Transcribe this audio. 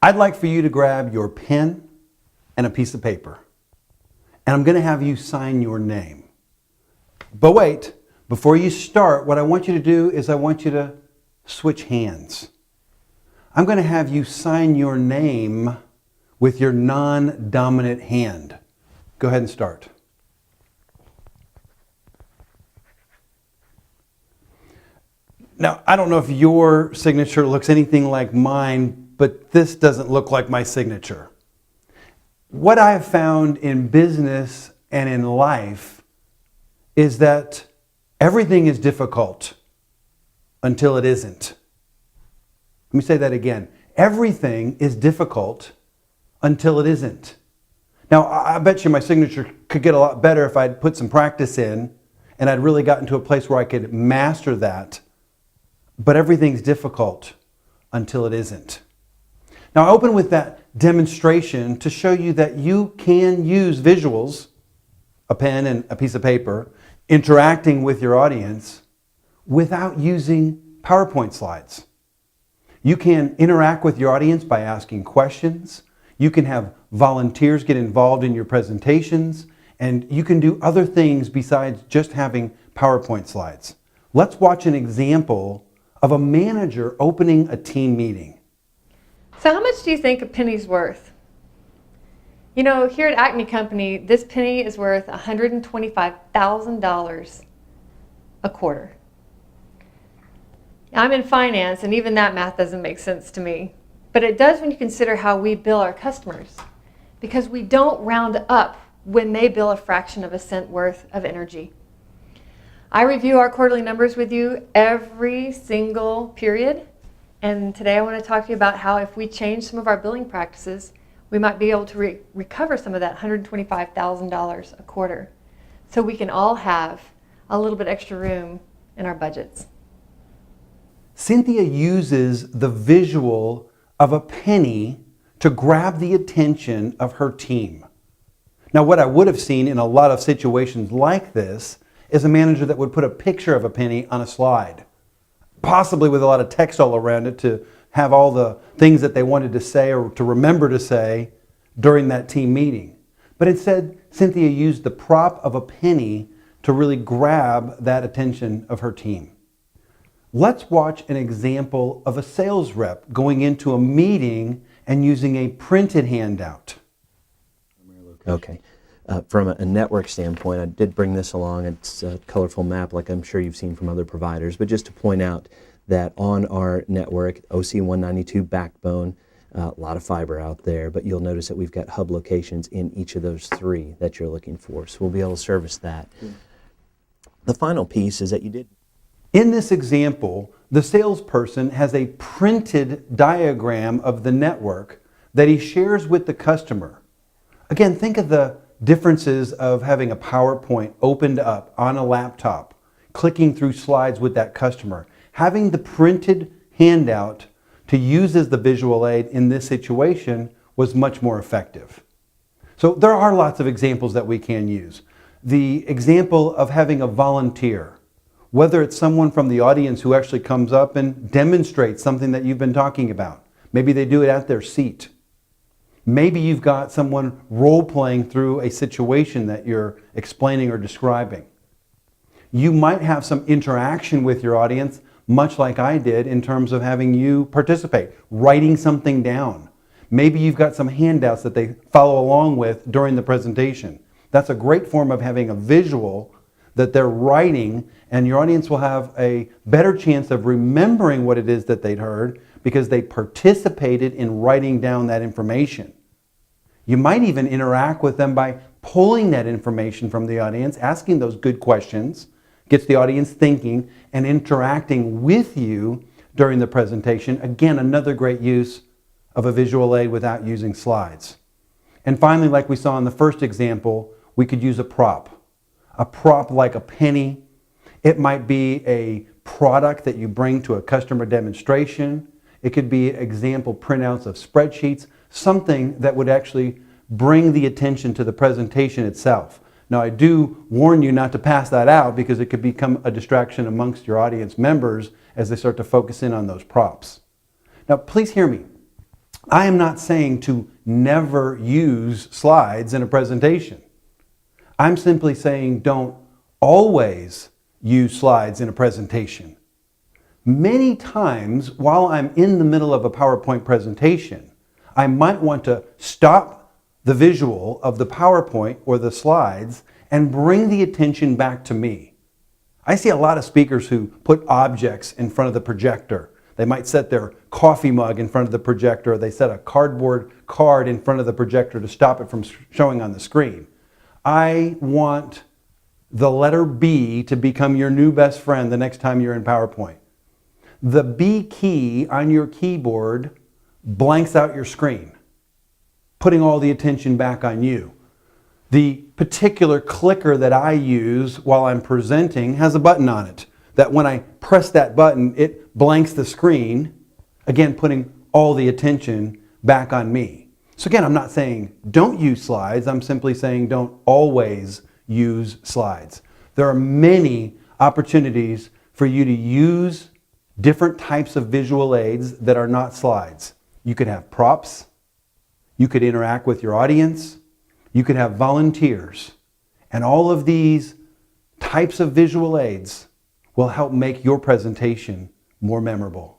I'd like for you to grab your pen and a piece of paper. And I'm going to have you sign your name. But wait, before you start, what I want you to do is I want you to switch hands. I'm going to have you sign your name with your non-dominant hand. Go ahead and start. Now, I don't know if your signature looks anything like mine, but this doesn't look like my signature. What I have found in business and in life is that everything is difficult until it isn't. Let me say that again. Everything is difficult until it isn't. Now, I bet you my signature could get a lot better if I'd put some practice in and I'd really gotten to a place where I could master that. But everything's difficult until it isn't. Now, I open with that demonstration to show you that you can use visuals, a pen and a piece of paper, interacting with your audience without using PowerPoint slides. You can interact with your audience by asking questions. You can have volunteers get involved in your presentations, and you can do other things besides just having PowerPoint slides. Let's watch an example of a manager opening a team meeting. So how much do you think a penny's worth? You know, here at Acme Company, this penny is worth $125,000 a quarter. I'm in finance, and even that math doesn't make sense to me. But it does when you consider how we bill our customers, because we don't round up when they bill a fraction of a cent worth of energy. I review our quarterly numbers with you every single period, and today I want to talk to you about how if we change some of our billing practices, we might be able to recover some of that $125,000 a quarter, so we can all have a little bit extra room in our budgets. Cynthia uses the visual of a penny to grab the attention of her team. Now, what I would have seen in a lot of situations like this is a manager that would put a picture of a penny on a slide, possibly with a lot of text all around it to have all the things that they wanted to say or to remember to say during that team meeting. But instead, Cynthia used the prop of a penny to really grab that attention of her team. Let's watch an example of a sales rep going into a meeting and using a printed handout. Okay. From a network standpoint, I did bring this along. It's a colorful map like I'm sure you've seen from other providers, but just to point out that on our network, OC192 backbone, a lot of fiber out there, but you'll notice that we've got hub locations in each of those three that you're looking for, so we'll be able to service that. The final piece is that you did. In this example, the salesperson has a printed diagram of the network that he shares with the customer. Again, think of the differences of having a PowerPoint opened up on a laptop, clicking through slides with that customer. Having the printed handout to use as the visual aid in this situation was much more effective. So there are lots of examples that we can use. The example of having a volunteer, whether it's someone from the audience who actually comes up and demonstrates something that you've been talking about. Maybe they do it at their seat. Maybe you've got someone role-playing through a situation that you're explaining or describing. You might have some interaction with your audience, much like I did, in terms of having you participate, writing something down. Maybe you've got some handouts that they follow along with during the presentation. That's a great form of having a visual that they're writing, and your audience will have a better chance of remembering what it is that they'd heard because they participated in writing down that information. You might even interact with them by pulling that information from the audience, asking those good questions, gets the audience thinking and interacting with you during the presentation. Again, another great use of a visual aid without using slides. And finally, like we saw in the first example, we could use a prop like a penny. It might be a product that you bring to a customer demonstration. It could be example printouts of spreadsheets, something that would actually bring the attention to the presentation itself. Now, I do warn you not to pass that out because it could become a distraction amongst your audience members as they start to focus in on those props. Now, please hear me. I am not saying to never use slides in a presentation. I'm simply saying don't always use slides in a presentation. Many times while I'm in the middle of a PowerPoint presentation, I might want to stop the visual of the PowerPoint or the slides and bring the attention back to me. I see a lot of speakers who put objects in front of the projector. They might set their coffee mug in front of the projector, or they set a cardboard card in front of the projector to stop it from showing on the screen. I want the letter B to become your new best friend the next time you're in PowerPoint. The B key on your keyboard blanks out your screen, putting all the attention back on you. The particular clicker that I use while I'm presenting has a button on it that when I press that button, it blanks the screen, again, putting all the attention back on me. So again, I'm not saying don't use slides. I'm simply saying don't always use slides. There are many opportunities for you to use different types of visual aids that are not slides. You could have props. You could interact with your audience. You could have volunteers. And all of these types of visual aids will help make your presentation more memorable.